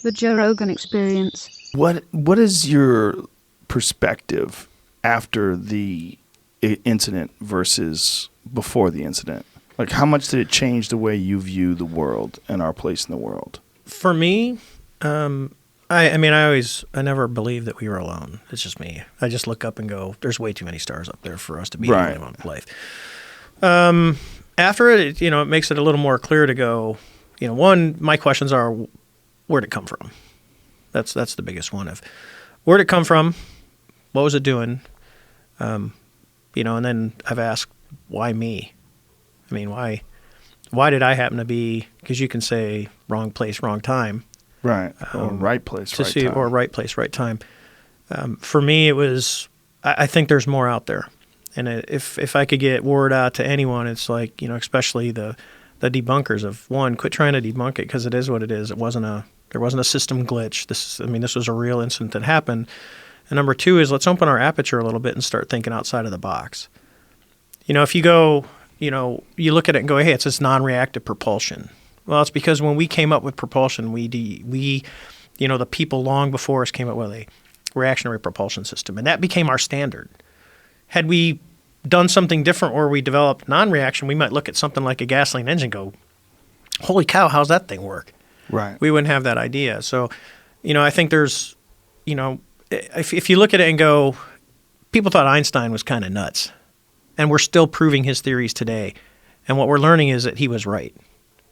The Joe Rogan Experience. What is your perspective after the incident versus before the incident? Like, how much did it change the way you view the world and our place in the world? For me, I never believed that we were alone. It's just me. I just look up and go, there's way too many stars up there for us to be the only one in life. After it, it makes it a little more clear to go, one, my questions are, where'd it come from? That's the biggest one. Of where'd it come from? What was it doing? And then I've asked, why me? I mean, why did I happen to be, because you can say wrong place, wrong time. Right. Or right place, right time. Or right place, right time. For me, it was, I think there's more out there. And if I could get word out to anyone, it's like, especially the debunkers of, one, quit trying to debunk it, because it is what it is. There wasn't a system glitch. This was a real incident that happened. And number two is, let's open our aperture a little bit and start thinking outside of the box. If you go, you look at it and go, hey, it's this non-reactive propulsion. Well, it's because when we came up with propulsion, we the people long before us came up with a reactionary propulsion system, and that became our standard. Had we done something different where we developed non-reaction, we might look at something like a gasoline engine and go, holy cow, how's that thing work? Right. We wouldn't have that idea. So, I think there's, if you look at it and go, people thought Einstein was kind of nuts, and we're still proving his theories today. And what we're learning is that he was right.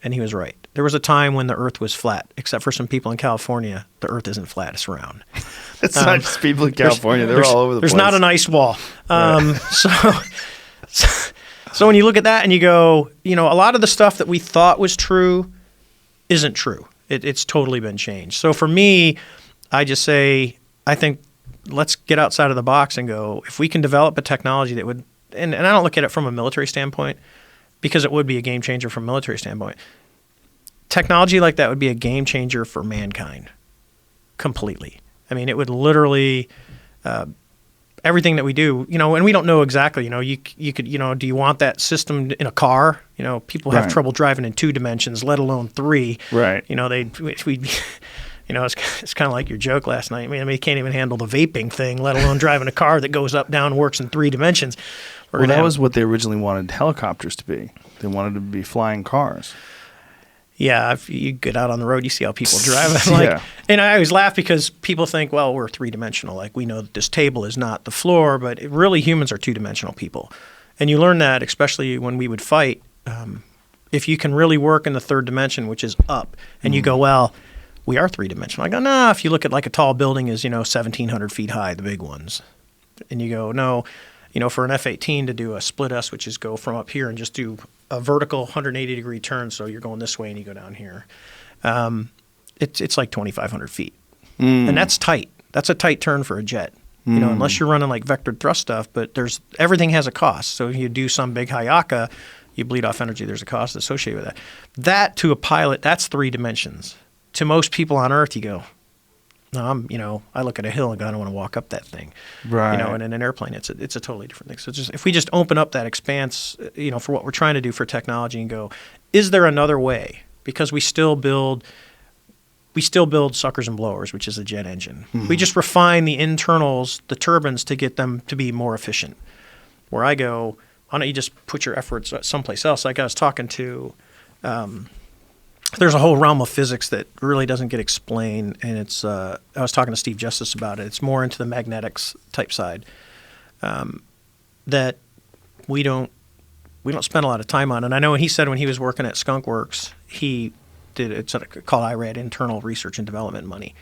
And he was right. There was a time when the Earth was flat, except for some people in California. The Earth isn't flat; it's round. It's not just people in California; they're all over the place. There's not an ice wall. Right. So when you look at that and you go, a lot of the stuff that we thought was true isn't true. It's totally been changed. So for me, I just say, I think let's get outside of the box and go, if we can develop a technology that would, and I don't look at it from a military standpoint, because it would be a game changer from a military standpoint. Technology like that would be a game changer for mankind, completely. I mean, it would literally, everything that we do, and we don't know exactly, you could, do you want that system in a car? People have trouble driving in 2 dimensions, let alone 3. Right. It's kind of like your joke last night. I mean, you can't even handle the vaping thing, let alone driving a car that goes up, down, works in 3 dimensions. Well, that was what they originally wanted helicopters to be. They wanted to be flying cars. Yeah, if you get out on the road, you see how people drive. And I always laugh because people think, well, we're 3-dimensional. Like, we know that this table is not the floor, but really humans are 2-dimensional people. And you learn that, especially when we would fight, if you can really work in the 3rd dimension, which is up, and you go, well, we are 3-dimensional. I go, no, if you look at like a tall building is, 1,700 feet high, the big ones. And you go, no. For an F-18 to do a split S, which is go from up here and just do a vertical 180-degree turn, so you're going this way and you go down here. It's like 2,500 feet. And that's tight. That's a tight turn for a jet, unless you're running like vectored thrust stuff. But everything has a cost. So if you do some big Hayaka, you bleed off energy. There's a cost associated with that. That, to a pilot, that's 3 dimensions. To most people on Earth, you go, no, I look at a hill and go, I don't want to walk up that thing. Right. And in an airplane, it's a totally different thing. So if we just open up that expanse, for what we're trying to do for technology and go, is there another way? Because we still build suckers and blowers, which is a jet engine. Mm-hmm. We just refine the internals, the turbines, to get them to be more efficient. Where I go, why don't you just put your efforts someplace else? Like I was talking to, there's a whole realm of physics that really doesn't get explained, and it's. I was talking to Steve Justice about it. It's more into the magnetics type side that we don't spend a lot of time on. And I know he said when he was working at Skunk Works, he did it's called IRAD, Internal Research and Development money,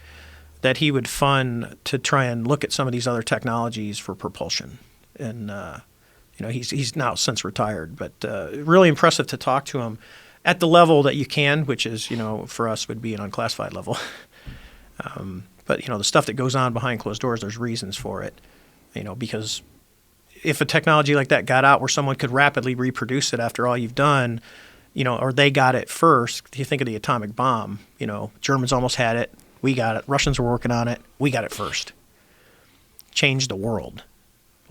that he would fund to try and look at some of these other technologies for propulsion. And he's now since retired, but really impressive to talk to him at the level that you can, which is, for us would be an unclassified level. But, the stuff that goes on behind closed doors, there's reasons for it, because if a technology like that got out where someone could rapidly reproduce it after all you've done, or they got it first, if you think of the atomic bomb, Germans almost had it, we got it, Russians were working on it, we got it first. Changed the world.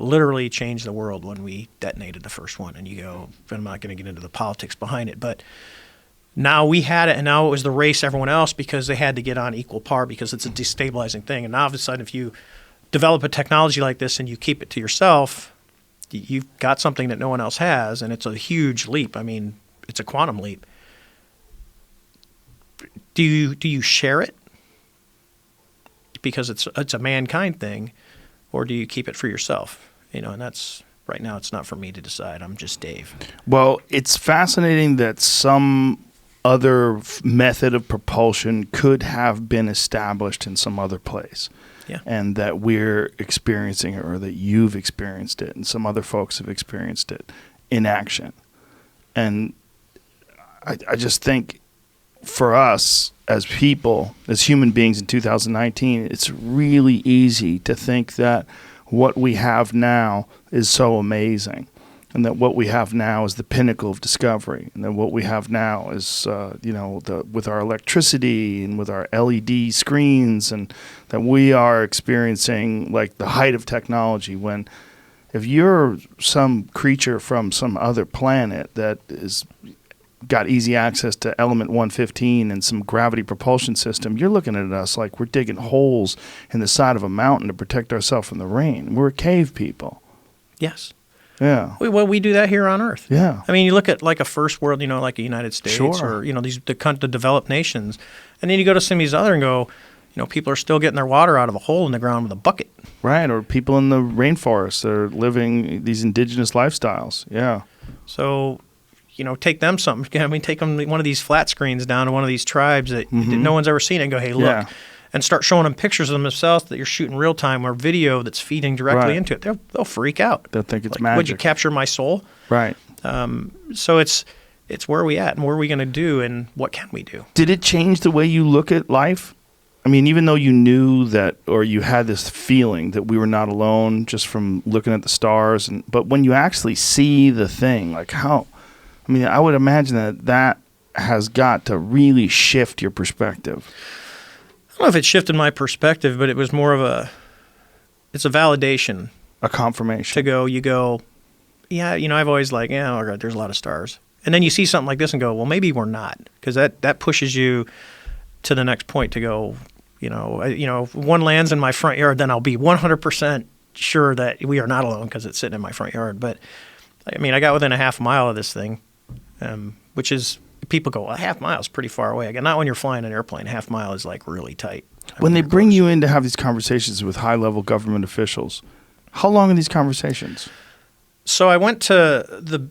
Literally changed the world when we detonated the first one. And you go, I'm not going to get into the politics behind it, but Now we had it, and now it was the race everyone else because they had to get on equal par because it's a destabilizing thing. And now all of a sudden, if you develop a technology like this and you keep it to yourself, you've got something that no one else has, and it's a huge leap. I mean, it's a quantum leap. Do you share it because it's a mankind thing, or do you keep it for yourself? And that's right now. It's not for me to decide. I'm just Dave. Well, it's fascinating that some other method of propulsion could have been established in some other place. Yeah. And that we're experiencing it, or that you've experienced it, and some other folks have experienced it in action. And I just think for us as people, as human beings in 2019, it's really easy to think that what we have now is so amazing, and that what we have now is the pinnacle of discovery, and that what we have now is, with our electricity and with our LED screens, and that we are experiencing like the height of technology. When if you're some creature from some other planet that is got easy access to element 115 and some gravity propulsion system, you're looking at us like we're digging holes in the side of a mountain to protect ourselves from the rain. We're cave people. Yes. Yeah. We do that here on Earth. Yeah. I mean, you look at like a first world, like the United States, Sure. or the developed nations, and then you go to some of these other and go, people are still getting their water out of a hole in the ground with a bucket. Right, or people in the rainforest that are living these indigenous lifestyles. Yeah. So, take them something. I mean, take them one of these flat screens down to one of these tribes that no one's ever seen, and go, hey, look. Yeah. And start showing them pictures of themselves that you're shooting real time, or video that's feeding directly into it. They'll freak out. They'll think it's like, magic. Would you capture my soul? Right. So it's where are we at, and what are we going to do, and what can we do? Did it change the way you look at life? I mean, even though you knew that, or you had this feeling that we were not alone just from looking at the stars, but when you actually see the thing, like how, I mean, I would imagine that has got to really shift your perspective. I don't know if it shifted my perspective, but it was more of it's a validation. A confirmation. To go, yeah, I've always like, oh God, there's a lot of stars. And then you see something like this and go, well, maybe we're not. Because that pushes you to the next point to go, if one lands in my front yard, then I'll be 100% sure that we are not alone because it's sitting in my front yard. But, I mean, I got within a half mile of this thing, which is... People go, well, a half mile is pretty far away. Again, not when you're flying an airplane. A half mile is like really tight. When they bring you in to have these conversations with high-level government officials, how long are these conversations? So I went to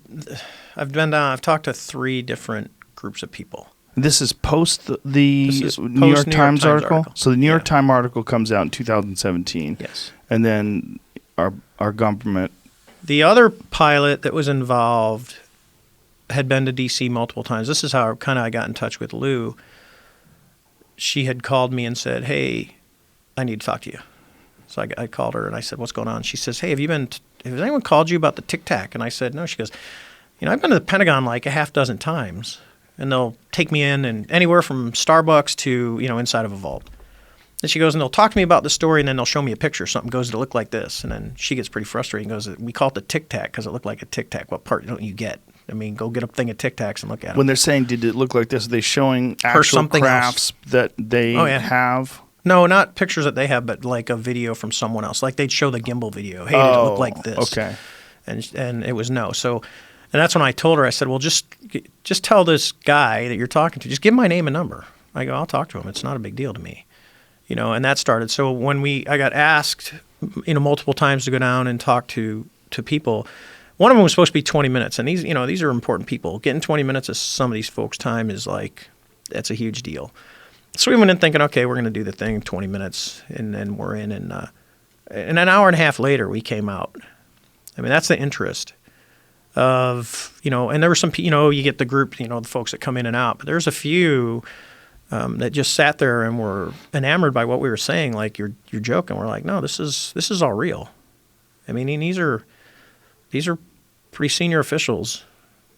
I've talked to 3 different groups of people. This is post the New York Times article? So the New York Times article comes out in 2017. Yes. And then our government. The other pilot that was involved had been to D.C. multiple times. This is how I got in touch with Lou. She had called me and said, hey, I need to talk to you. So I called her and I said, what's going on? She says, hey, has anyone called you about the Tic Tac? And I said, no. She goes, I've been to the Pentagon like a half dozen times, and they'll take me in and anywhere from Starbucks to, inside of a vault. And she goes, and they'll talk to me about the story, and then they'll show me a picture. Something goes to look like this. And then she gets pretty frustrated and goes, we call it the Tic Tac because it looked like a Tic Tac. What part don't you get? I mean, go get a thing of Tic Tacs and look at them. When they're saying, did it look like this, are they showing actual crafts that they have? No, not pictures that they have, but like a video from someone else. Like they'd show the gimbal video. Hey, did it look like this? Okay. And it was no. So, and that's when I told her, I said, well, just tell this guy that you're talking to, just give him my name and number. I go, I'll talk to him. It's not a big deal to me. And that started. So when I got asked, multiple times to go down and talk to people. One of them was supposed to be 20 minutes, and these are important people. Getting 20 minutes of some of these folks' time is like, that's a huge deal. So we went in thinking, okay, we're going to do the thing, 20 minutes, and then we're in, and an hour and a half later, we came out. I mean, that's the interest of, and there were some, you get the group, the folks that come in and out, but there's a few that just sat there and were enamored by what we were saying, like, you're joking. We're like, no, this is all real. I mean, these are pretty senior officials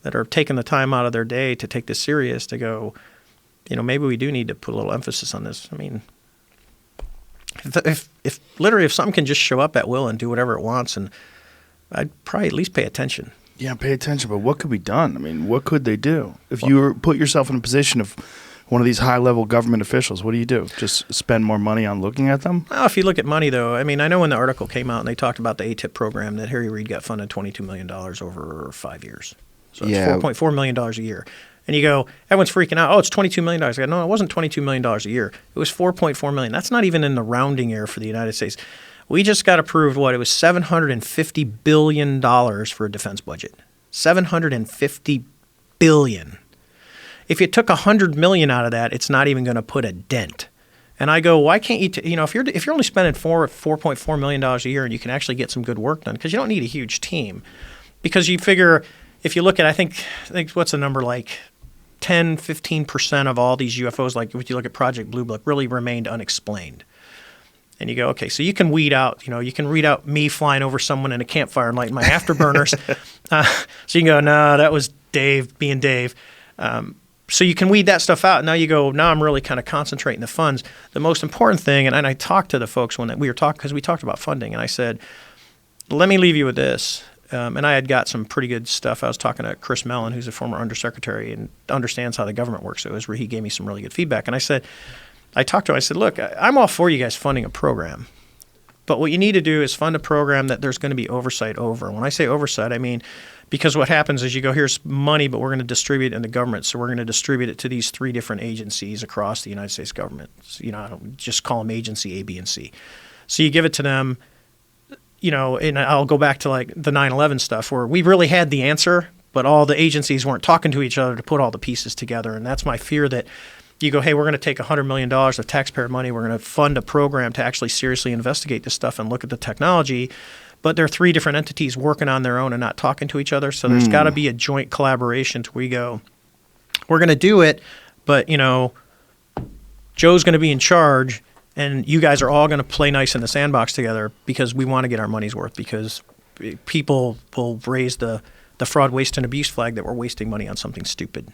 that are taking the time out of their day to take this serious, to go, maybe we do need to put a little emphasis on this. I mean, if something can just show up at will and do whatever it wants, and I'd probably at least pay attention. Yeah, pay attention. But what could be done? I mean, what could they do? If you put yourself in a position of one of these high-level government officials, what do you do? Just spend more money on looking at them? Well, if you look at money, though, I mean, I know when the article came out and they talked about the ATIP program that Harry Reid got funded $22 million over 5 years. So it's $4.4 million a year. And you go, everyone's freaking out. Oh, it's $22 million. I go, no, it wasn't $22 million a year. It was $4.4 million. That's not even in the rounding error for the United States. We just got approved what? It was $750 billion for a defense budget. $750 billion. If you took $100 million out of that, it's not even going to put a dent. And I go, why can't you? If you're only spending $4.4 million a year, and you can actually get some good work done, because you don't need a huge team, because you figure if you look at, I think what's the number, like 10-15% of all these UFOs, like if you look at Project Blue Book, really remained unexplained. And you go, okay, so you can weed out, you can read out me flying over someone in a campfire and lighting my afterburners. So you can go, no, that was Dave being Dave. So you can weed that stuff out. Now you go, now I'm really kind of concentrating the funds. The most important thing, and I talked to the folks when we were talking, because we talked about funding, and I said, let me leave you with this. And I had got some pretty good stuff. I was talking to Chris Mellon, who's a former undersecretary and understands how the government works. So it was where he gave me some really good feedback. And I talked to him. I said, look, I'm all for you guys funding a program. But what you need to do is fund a program that there's going to be oversight over. And when I say oversight, I mean, because what happens is you go, here's money, but we're going to distribute it in the government. So we're going to distribute it to these 3 different agencies across the United States government. So, I don't just call them agency A, B, and C. So you give it to them, and I'll go back to like the 9/11 stuff where we really had the answer, but all the agencies weren't talking to each other to put all the pieces together. And that's my fear, that you go, hey, we're going to take $100 million of taxpayer money. We're going to fund a program to actually seriously investigate this stuff and look at the technology. But there are 3 different entities working on their own and not talking to each other. So there's got to be a joint collaboration to where we go, we're going to do it, but, Joe's going to be in charge, and you guys are all going to play nice in the sandbox together because we want to get our money's worth, because people will raise the fraud, waste, and abuse flag that we're wasting money on something stupid.